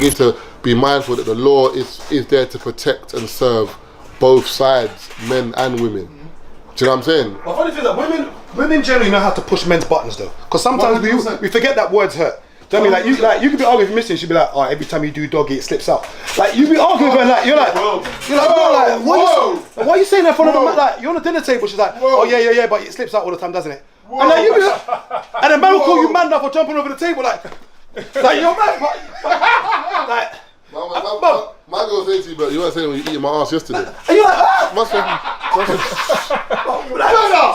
need to be mindful that the law is there to protect and serve both sides, men and women. Do you know what I'm saying? But funny thing is that women generally know how to push men's buttons though, because sometimes we forget that words hurt. Do you know what I mean? Like you could be arguing with Missy, she'd be like, oh, every time you do doggy, it slips out. Like you be arguing with her, like you're like, why are you saying that in front of them? Like you're on a dinner table, she's like, oh yeah, but it slips out all the time, doesn't it? And like you be like, and then man will call you man now for jumping over the table, like you're mad, like. My girl said to you, but you weren't saying when you eating my ass yesterday. And you're like,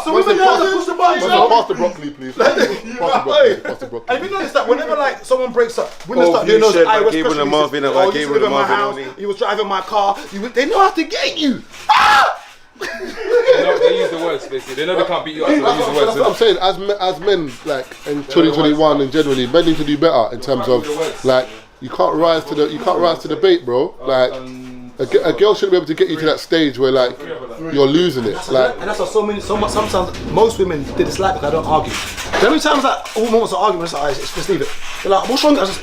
so women know how to push the buttons. Pass the broccoli, please. Pass the broccoli. And if you notice that whenever like someone breaks up, women start doing those I gave him a Marvin, I gave him my house, he was driving my car, they know how to get you. They use the words basically. They know they can't beat you up, so they use the words. That's what I'm saying. As men, like in 2021 and generally, men need to do better in terms of like you can't rise to the bait, bro. Like a girl shouldn't be able to get you to that stage where like you're losing it. Like, and that's why sometimes most women did this like because I don't argue. The only times that a woman wants to argue, it's like, just leave it. They're like, what's wrong? Because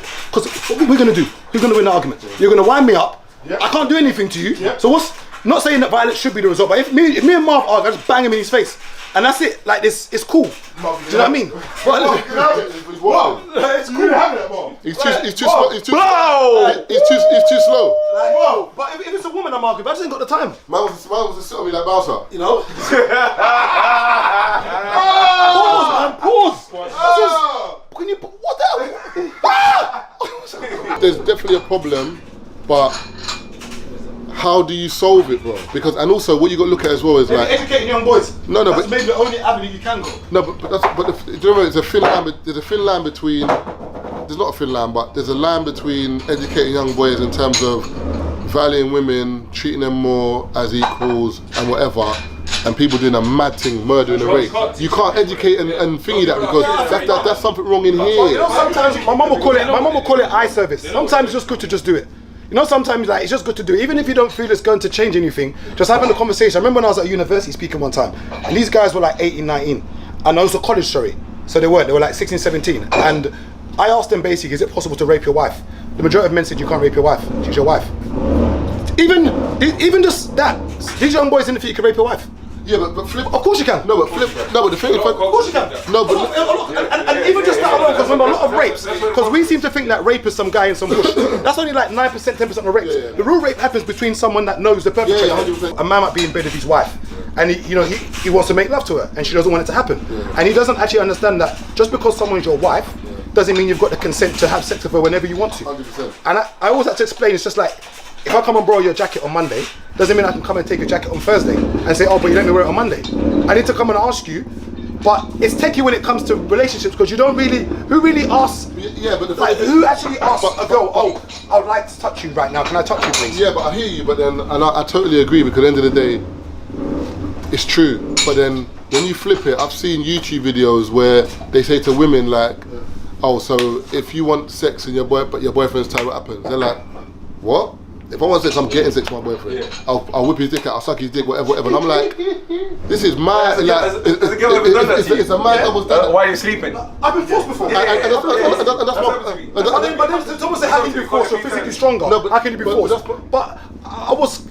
what are we gonna do? Who's gonna win the argument? You're gonna wind me up. I can't do anything to you. So what's? Not saying that violence should be the result, but if me and Marv argue, I just bang him in his face. And that's it, like this, it's cool. Do you know what I mean? It's cool. He's too slow. Like, but if it's a woman I'm arguing, I just ain't got the time. Man was to sit on me like Bowser. You know? Pause. Can you, what the hell? There's definitely a problem, but how do you solve it, bro? Because and also what you got to look at as well is like educating young boys. That's maybe the only avenue you can go. No, but do you remember there's a thin line between. There's not a thin line, but there's a line between educating young boys in terms of valuing women, treating them more as equals and whatever, and people doing a mad thing, murdering a rape. You can't educate and thingy that because that's something wrong in here. You know, sometimes my mum will call it eye service. Sometimes it's just good to just do it. You know, sometimes like it's just good to do it. Even if you don't feel it's going to change anything, just having a conversation. I remember when I was at university speaking one time, and these guys were like 18, 19, and I was a college, sorry. So they were like 16, 17. And I asked them basically, is it possible to rape your wife? The majority of men said you can't rape your wife. She's your wife. Even just that, these young boys didn't think you could rape your wife. Yeah, but flip. Of course you can. No, but flip. No, but the thing. Of course you can. No, but and even just that alone, because remember a lot of rapes, because we seem to think that rape is some guy in some bush. That's only like 9%, 10% of rapes. Yeah. The real rape happens between someone that knows the perpetrator. Yeah, a man might be in bed with his wife, and he wants to make love to her, and she doesn't want it to happen, and he doesn't actually understand that just because someone's your wife doesn't mean you've got the consent to have sex with her whenever you want to. 100%. And I always have to explain. It's just like, if I come and borrow your jacket on Monday, doesn't mean I can come and take your jacket on Thursday and say, oh, but you let me wear it on Monday. I need to come and ask you, but it's tricky when it comes to relationships because you don't really, who really asks, who actually asks a girl, oh, I would like to touch you right now, can I touch you please? Yeah, but I hear you, but then, and I totally agree because at the end of the day, it's true. But then when you flip it, I've seen YouTube videos where they say to women like, oh, so if you want sex and your boyfriend's tired, what happens? They're like, what? If I want sex, I'm getting sex with my boyfriend. Yeah. I'll whip his dick out, I'll suck his dick, whatever. And I'm like, this is mad. It's a mad double standard. Why are you sleeping? I've been forced before. But then someone said, how can you be forced? You're physically stronger. No, how can you be forced? But I was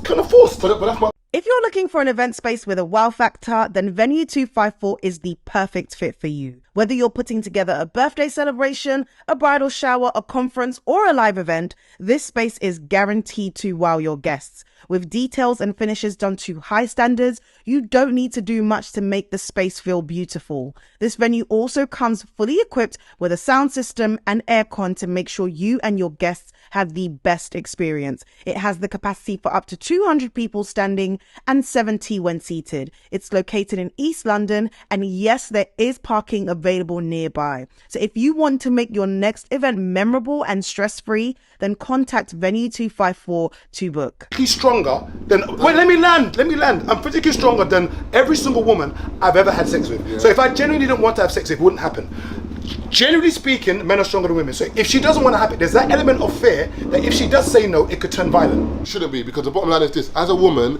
kind of forced. But that's my. If you're looking for an event space with a wow factor, then Venue 254 is the perfect fit for you. Whether you're putting together a birthday celebration, a bridal shower, a conference, or a live event, this space is guaranteed to wow your guests. With details and finishes done to high standards, you don't need to do much to make the space feel beautiful. This venue also comes fully equipped with a sound system and aircon to make sure you and your guests have the best experience. It has the capacity for up to 200 people standing and 70 when seated. It's located in East London, and yes, there is parking available nearby. So if you want to make your next event memorable and stress-free, then contact Venue 254 to book. Stronger than, wait, let me land. I'm physically stronger than every single woman I've ever had sex with. Yeah. So if I genuinely didn't want to have sex with, it wouldn't happen. Generally speaking, men are stronger than women. So if she doesn't want to have it, there's that element of fear that if she does say no, it could turn violent. Shouldn't be, because the bottom line is this: as a woman,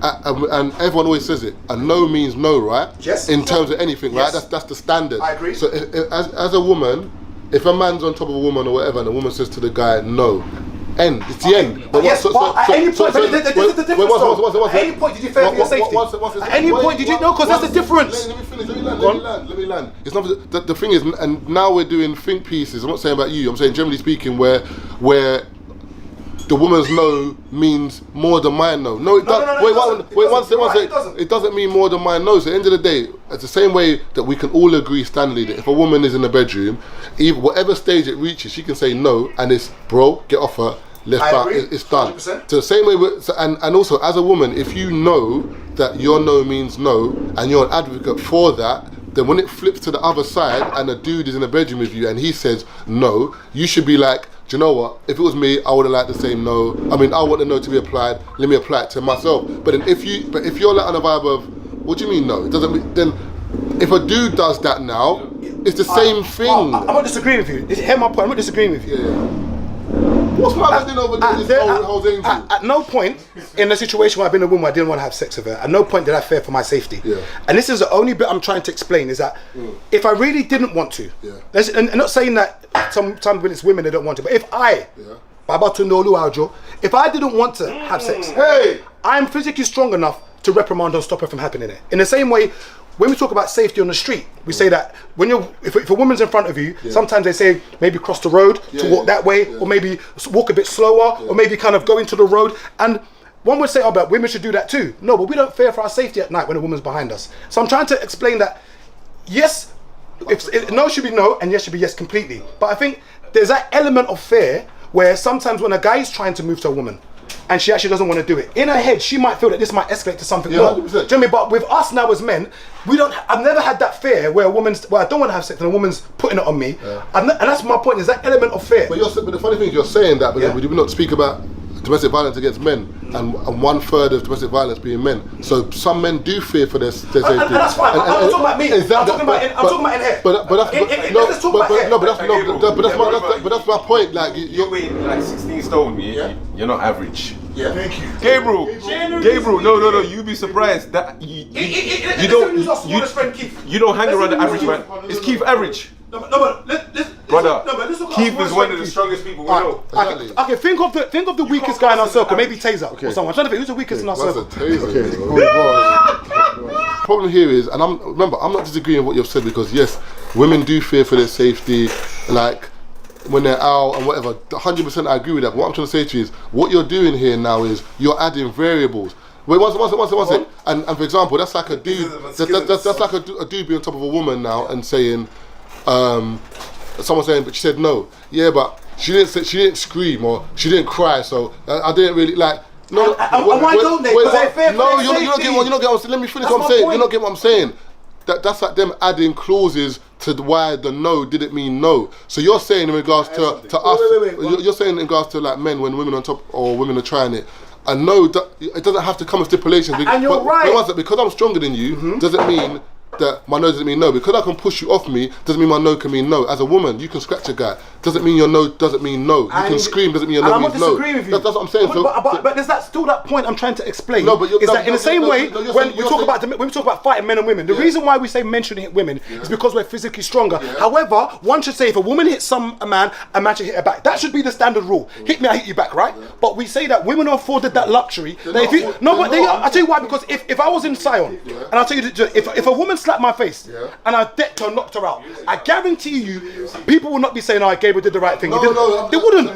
and everyone always says it, a no means no, right? Yes. In terms of anything, yes. Right? That's the standard. I agree. So as a woman, if a man's on top of a woman or whatever, and the woman says to the guy, no, end. It's the end. But at any point, this is the difference. At any point, did you fear for your safety? At any point, did you know? Because there's a difference. Let me finish. Let me land. It's not the thing is, and now we're doing think pieces. I'm not saying about you. I'm saying generally speaking, where the woman's no means more than my no. No, it doesn't. Wait, one second. It doesn't mean more than my no. So at the end of the day, it's the same way that we can all agree, Stanley, that if a woman is in the bedroom, whatever stage it reaches, she can say no, and it's, bro, get off her, left back, it's done. 100%. So the same way, and also as a woman, if you know that your no means no, and you're an advocate for that, then when it flips to the other side and a dude is in the bedroom with you and he says no, you should be like, do you know what? If it was me, I would have liked to say no. I mean, I want the no to be applied. Let me apply it to myself. But then if you're like on a vibe of, what do you mean no? It doesn't mean, then if a dude does that now, it's the same thing. I'm not disagreeing with you. Hear my point. I'm not disagreeing with you. Yeah. What's my husband over there? At no point in the situation where I've been a woman, I didn't want to have sex with her. At no point did I fear for my safety. Yeah. And this is the only bit I'm trying to explain is that if I really didn't want to, and I'm not saying that some when it's women they don't want to, but if I, if I didn't want to have sex, I'm physically strong enough to reprimand and stop her from happening it. In the same way, when we talk about safety on the street, we say that when if a woman's in front of you, sometimes they say maybe cross the road to walk that way, or maybe walk a bit slower, or maybe kind of go into the road. And one would say, oh, but women should do that too. No, but we don't fear for our safety at night when a woman's behind us. So I'm trying to explain that, yes, if no should be no, and yes should be yes completely. But I think there's that element of fear where sometimes when a guy is trying to move to a woman, and she actually doesn't want to do it, in her head she might feel that this might escalate to something more. Do you know what I mean? But with us now as men, I've never had that fear where I don't want to have sex and a woman's putting it on me. And that's my point, is that element of fear. But the funny thing is you're saying that, but we do not speak about domestic violence against men, and 1/3 of domestic violence being men. So some men do fear for their safety. And that's fine. I'm not talking about me. I'm talking about in here. But that's my point. Like you weigh like 16 stone, you're not average. Yeah. Thank you. Gabriel, no, you'd be surprised that you don't hang around the average man. It's Keith average. Brother, Keith is one of the strongest people we know. Okay, think of the weakest guy in our circle. Maybe Taser or someone. I'm trying to think who's the weakest in our circle. Problem here is, and I'm not disagreeing with what you've said, because yes, women do fear for their safety, like when they're out and whatever. 100% I agree with that. But what I'm trying to say to you is, what you're doing here now is you're adding variables. Wait, one second. And for example, that's like a dude. That's like a dude being on top of a woman now and saying, someone saying, but she said no. Yeah, but she didn't scream or she didn't cry, so I didn't really like. No, why don't they? Because they're fair. No, you're not getting what I'm saying. Let me finish what I'm saying. You're not getting what I'm saying. That's like them adding clauses to why the no didn't mean no. So you're saying in regards to us, you're saying in regards to like men when women on top or women are trying it. And no, it doesn't have to come with stipulations. And you're right. But because I'm stronger than you, doesn't mean that my no doesn't mean no. Because I can push you off me, doesn't mean my no can mean no. As a woman, you can scratch a guy. Doesn't mean your no doesn't mean no. You can scream, doesn't mean your no means no. I'm not disagreeing with you. That's what I'm saying. But there's still that point I'm trying to explain. No, but in the same way, when we talk about fighting men and women, the reason why we say men shouldn't hit women is because we're physically stronger. However, one should say if a woman hits a man should hit her back. That should be the standard rule. Hit me, I hit you back, right? But we say that women are afforded that luxury. I'll tell you why. Because if I was in Sion, and I'll tell you, if a woman slapped my face and I decked her, knocked her out, I guarantee you, people will not be saying, "Oh, Gabriel did the right thing." They wouldn't.